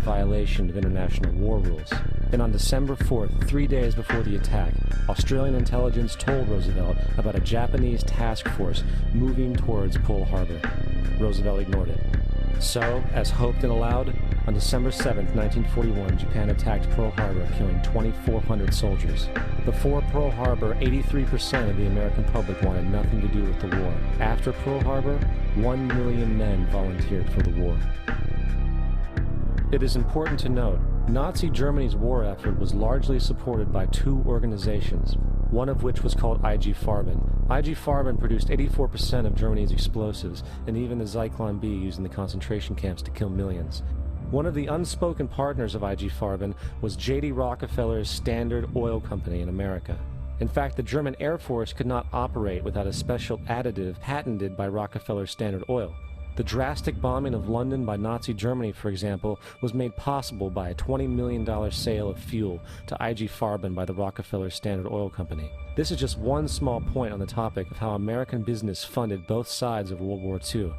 violation of international war rules. And on December 4th, 3 days before the attack, Australian intelligence told Roosevelt about a Japanese task force moving towards Pearl Harbor. Roosevelt ignored it. So, as hoped and allowed, on December 7, 1941, Japan attacked Pearl Harbor, killing 2,400 soldiers. Before Pearl Harbor, 83% of the American public wanted nothing to do with the war. After Pearl Harbor, 1 million men volunteered for the war. It is important to note, Nazi Germany's war effort was largely supported by two organizations, one of which was called IG Farben. IG Farben produced 84% of Germany's explosives, and even the Zyklon B used in the concentration camps to kill millions. One of the unspoken partners of IG Farben was J.D. Rockefeller's Standard Oil Company in America. In fact, the German Air Force could not operate without a special additive patented by Rockefeller's Standard Oil. The drastic bombing of London by Nazi Germany, for example, was made possible by a $20 million sale of fuel to IG Farben by the Rockefeller Standard Oil Company. This is just one small point on the topic of how American business funded both sides of World War II.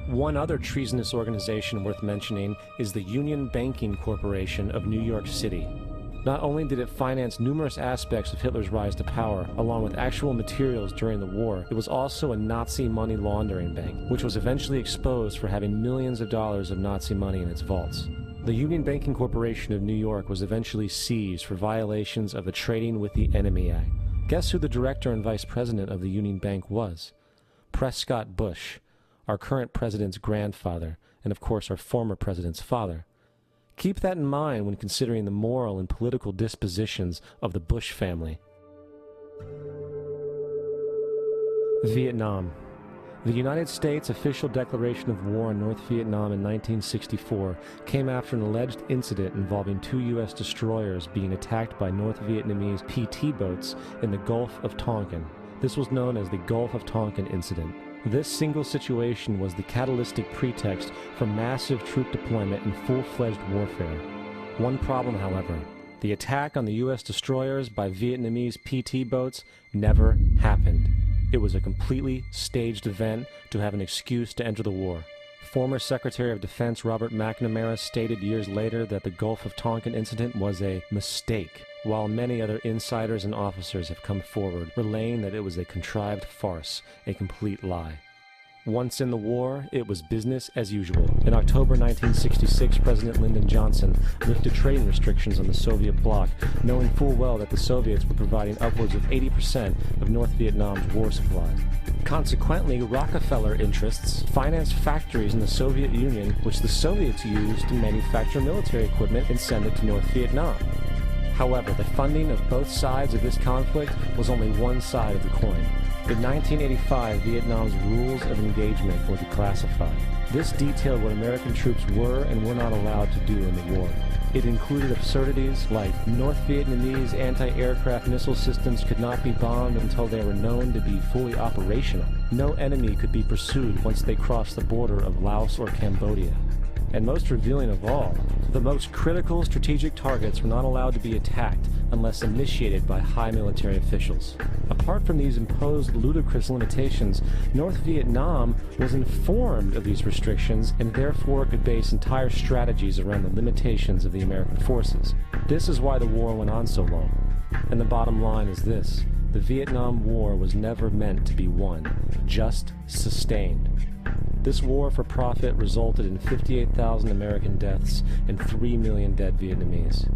One other treasonous organization worth mentioning is the Union Banking Corporation of New York City. Not only did it finance numerous aspects of Hitler's rise to power, along with actual materials during the war, it was also a Nazi money laundering bank, which was eventually exposed for having millions of dollars of Nazi money in its vaults. The Union Banking Corporation of New York was eventually seized for violations of the Trading with the Enemy Act. Guess who the director and vice president of the Union Bank was? Prescott Bush, our current president's grandfather, and of course our former president's father. Keep that in mind when considering the moral and political dispositions of the Bush family. Vietnam. The United States' official declaration of war on North Vietnam in 1964 came after an alleged incident involving two U.S. destroyers being attacked by North Vietnamese PT boats in the Gulf of Tonkin. This was known as the Gulf of Tonkin Incident. This single situation was the catalytic pretext for massive troop deployment and full-fledged warfare. One problem, however, the attack on the U.S. destroyers by Vietnamese PT boats never happened. It was a completely staged event to have an excuse to enter the war. Former Secretary of Defense Robert McNamara stated years later that the Gulf of Tonkin incident was a mistake, while many other insiders and officers have come forward, relaying that it was a contrived farce, a complete lie. Once in the war, it was business as usual. In October 1966, President Lyndon Johnson lifted trading restrictions on the Soviet bloc, knowing full well that the Soviets were providing upwards of 80% of North Vietnam's war supplies. Consequently, Rockefeller interests financed factories in the Soviet Union, which the Soviets used to manufacture military equipment and send it to North Vietnam. However, the funding of both sides of this conflict was only one side of the coin. In 1985, Vietnam's rules of engagement were declassified. This detailed what American troops were and were not allowed to do in the war. It included absurdities like North Vietnamese anti-aircraft missile systems could not be bombed until they were known to be fully operational. No enemy could be pursued once they crossed the border of Laos or Cambodia. And most revealing of all, the most critical strategic targets were not allowed to be attacked unless initiated by high military officials. Apart from these imposed ludicrous limitations, North Vietnam was informed of these restrictions and therefore could base entire strategies around the limitations of the American forces. This is why the war went on so long. And the bottom line is this: the Vietnam War was never meant to be won, just sustained. This war for profit resulted in 58,000 American deaths and 3 million dead Vietnamese.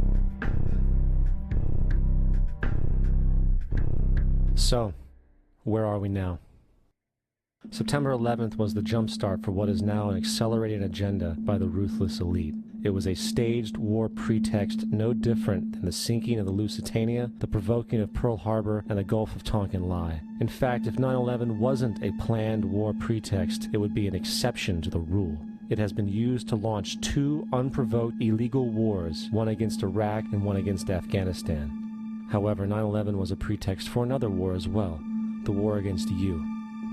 So, where are we now? September 11th was the jumpstart for what is now an accelerated agenda by the ruthless elite. It was a staged war pretext no different than the sinking of the Lusitania, the provoking of Pearl Harbor, and the Gulf of Tonkin lie. In fact, if 9/11 wasn't a planned war pretext, it would be an exception to the rule. It has been used to launch two unprovoked illegal wars, one against Iraq and one against Afghanistan. However, 9/11 was a pretext for another war as well, the war against you.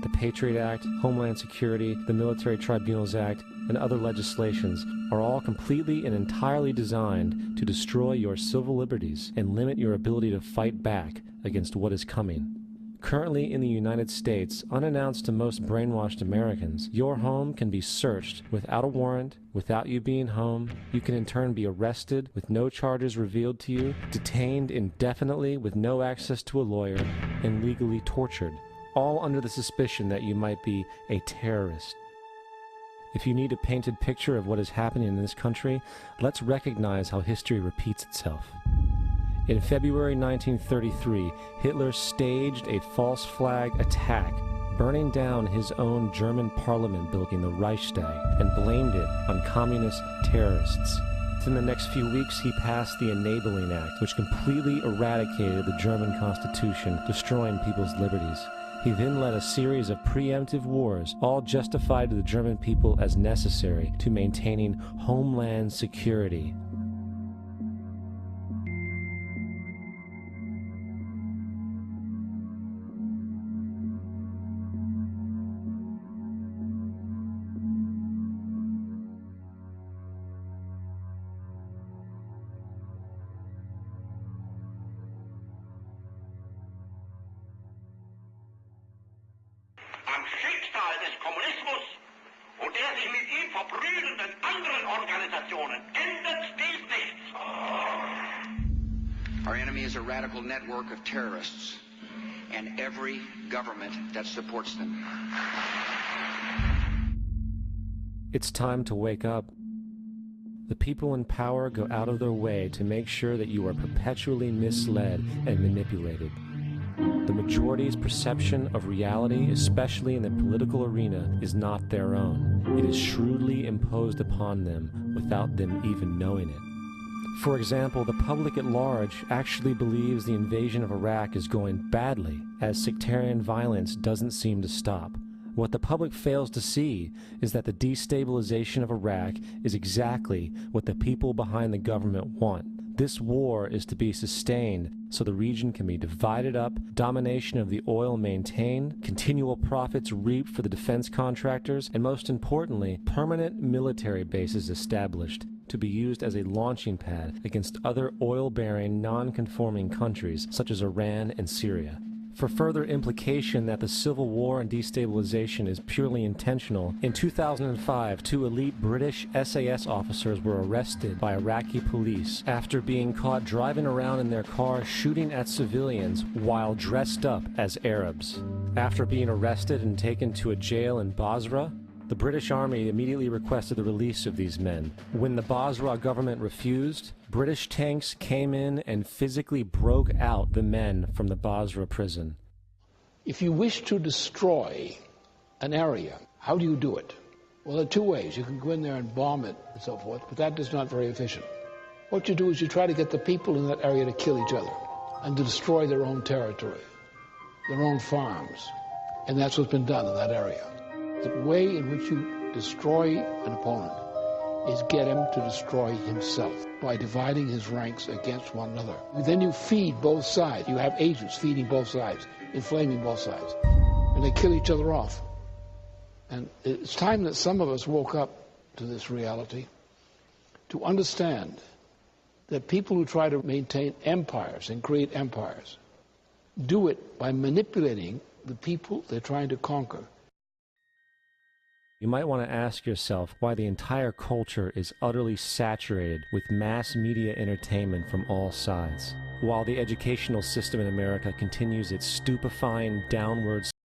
The Patriot Act, Homeland Security, the Military Tribunals Act, and other legislations are all completely and entirely designed to destroy your civil liberties and limit your ability to fight back against what is coming. Currently in the United States, unannounced to most brainwashed Americans, your home can be searched without a warrant, without you being home. You can in turn be arrested with no charges revealed to you, detained indefinitely with no access to a lawyer, and legally tortured, all under the suspicion that you might be a terrorist. If you need a painted picture of what is happening in this country, let's recognize how history repeats itself. In February 1933, Hitler staged a false flag attack, burning down his own German parliament building, the Reichstag, and blamed it on communist terrorists. Within the next few weeks, he passed the Enabling Act, which completely eradicated the German Constitution, destroying people's liberties. He then led a series of preemptive wars, all justified to the German people as necessary to maintaining homeland security. Am Schicksal des Kommunismus und der sich mit ihm verbrüdernden anderen Organisationen ändert dies nichts. Our enemy is a radical network of terrorists and every government that supports them. It's time to wake up. The people in power go out of their way to make sure that you are perpetually misled and manipulated. The majority's perception of reality, especially in the political arena, is not their own. It is shrewdly imposed upon them without them even knowing it. For example, the public at large actually believes the invasion of Iraq is going badly, as sectarian violence doesn't seem to stop. What the public fails to see is that the destabilization of Iraq is exactly what the people behind the government want. This war is to be sustained so the region can be divided up, domination of the oil maintained, continual profits reaped for the defense contractors, and most importantly, permanent military bases established to be used as a launching pad against other oil-bearing, non-conforming countries such as Iran and Syria. For further implication that the civil war and destabilization is purely intentional, in 2005, 2 elite British SAS officers were arrested by Iraqi police after being caught driving around in their car shooting at civilians while dressed up as Arabs. After being arrested and taken to a jail in Basra, the British Army immediately requested the release of these men. When the Basra government refused, British tanks came in and physically broke out the men from the Basra prison. If you wish to destroy an area, how do you do it? Well, there are 2 ways. You can go in there and bomb it and so forth, but that is not very efficient. What you do is you try to get the people in that area to kill each other and to destroy their own territory, their own farms. And that's what's been done in that area. The way in which you destroy an opponent is get him to destroy himself by dividing his ranks against one another. Then you feed both sides. You have agents feeding both sides, inflaming both sides, and they kill each other off. And it's time that some of us woke up to this reality, to understand that people who try to maintain empires and create empires do it by manipulating the people they're trying to conquer. You might want to ask yourself why the entire culture is utterly saturated with mass media entertainment from all sides, while the educational system in America continues its stupefying downward